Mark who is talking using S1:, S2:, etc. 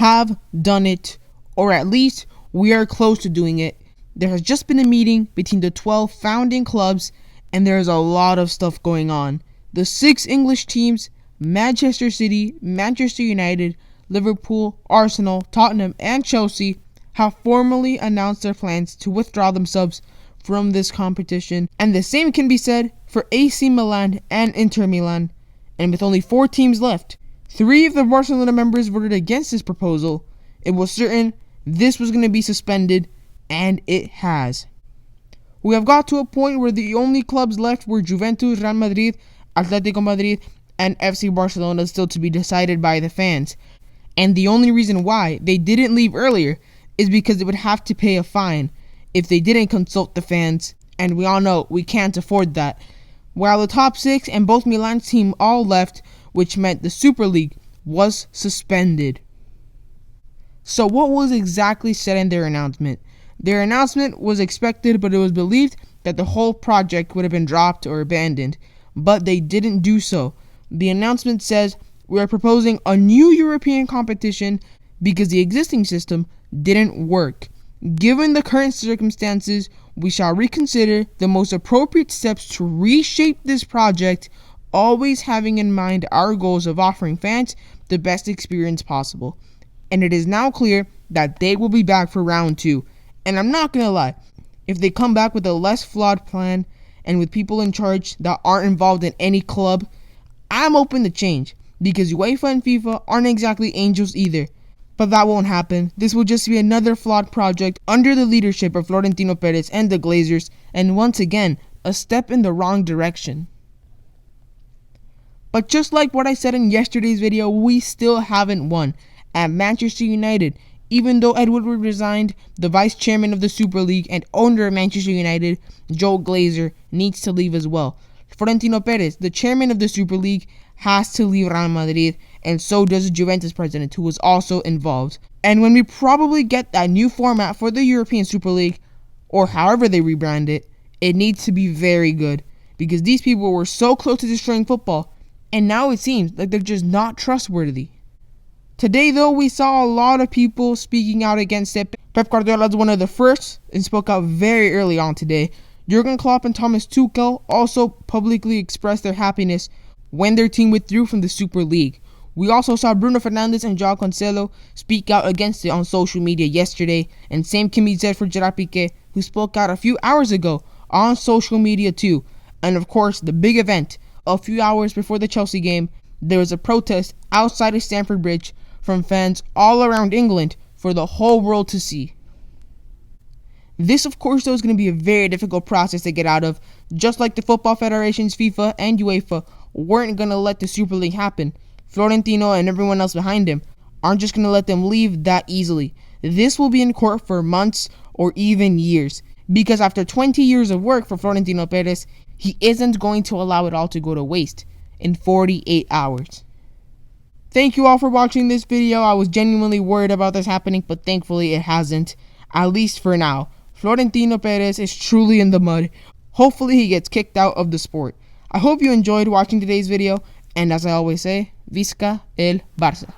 S1: have done it, or at least we are close to doing it. There has just been a meeting between the 12 founding clubs, and there is a lot of stuff going on. The 6 English teams, Manchester City, Manchester United, Liverpool, Arsenal, Tottenham, and Chelsea, have formally announced their plans to withdraw themselves from this competition, and the same can be said for AC Milan and Inter Milan. And with only 4 teams left, 3 of the Barcelona members voted against this proposal. It was certain this was going to be suspended, and it has. We have got to a point where the only clubs left were Juventus, Real Madrid, Atletico Madrid, and FC Barcelona, still to be decided by the fans. And the only reason why they didn't leave earlier is because they would have to pay a fine if they didn't consult the fans, and we all know we can't afford that. While the top 6 and both Milan's team all left, which meant the Super League was suspended. So what was exactly said in their announcement? Their announcement was expected, but it was believed that the whole project would have been dropped or abandoned, but they didn't do so. The announcement says, we are proposing a new European competition because the existing system didn't work. Given the current circumstances, we shall reconsider the most appropriate steps to reshape this project, always having in mind our goals of offering fans the best experience possible. And it is now clear that they will be back for round 2. And I'm not gonna lie, if they come back with a less flawed plan and with people in charge that aren't involved in any club, I'm open to change, because UEFA and FIFA aren't exactly angels either. But that won't happen. This will just be another flawed project under the leadership of Florentino Perez and the Glazers, and once again, a step in the wrong direction. But just like what I said in yesterday's video, we still haven't won. At Manchester United, even though Ed Woodward resigned, the vice chairman of the Super League and owner of Manchester United, Joe Glazer, needs to leave as well. Florentino Perez, the chairman of the Super League, has to leave Real Madrid, and so does the Juventus president, who was also involved. And when we probably get that new format for the European Super League, or however they rebrand it, it needs to be very good, because these people were so close to destroying football, and now it seems like they're just not trustworthy. Today, though, we saw a lot of people speaking out against it. Pep Guardiola is one of the first and spoke out very early on today. Jurgen Klopp and Thomas Tuchel also publicly expressed their happiness when their team withdrew from the Super League. We also saw Bruno Fernandes and Joao Cancelo speak out against it on social media yesterday, and same can be said for Gerard Piqué, who spoke out a few hours ago on social media too. And of course, the big event, a few hours before the Chelsea game, there was a protest outside of Stamford Bridge from fans all around England for the whole world to see. This, of course, though, is going to be a very difficult process to get out of. Just like the football federations, FIFA and UEFA weren't going to let the Super League happen, Florentino and everyone else behind him aren't just going to let them leave that easily. This will be in court for months or even years, because after 20 years of work for Florentino Perez, he isn't going to allow it all to go to waste in 48 hours. Thank you all for watching this video. I was genuinely worried about this happening, but thankfully it hasn't, at least for now. Florentino Perez is truly in the mud. Hopefully he gets kicked out of the sport. I hope you enjoyed watching today's video, and as I always say, Visca el Barça.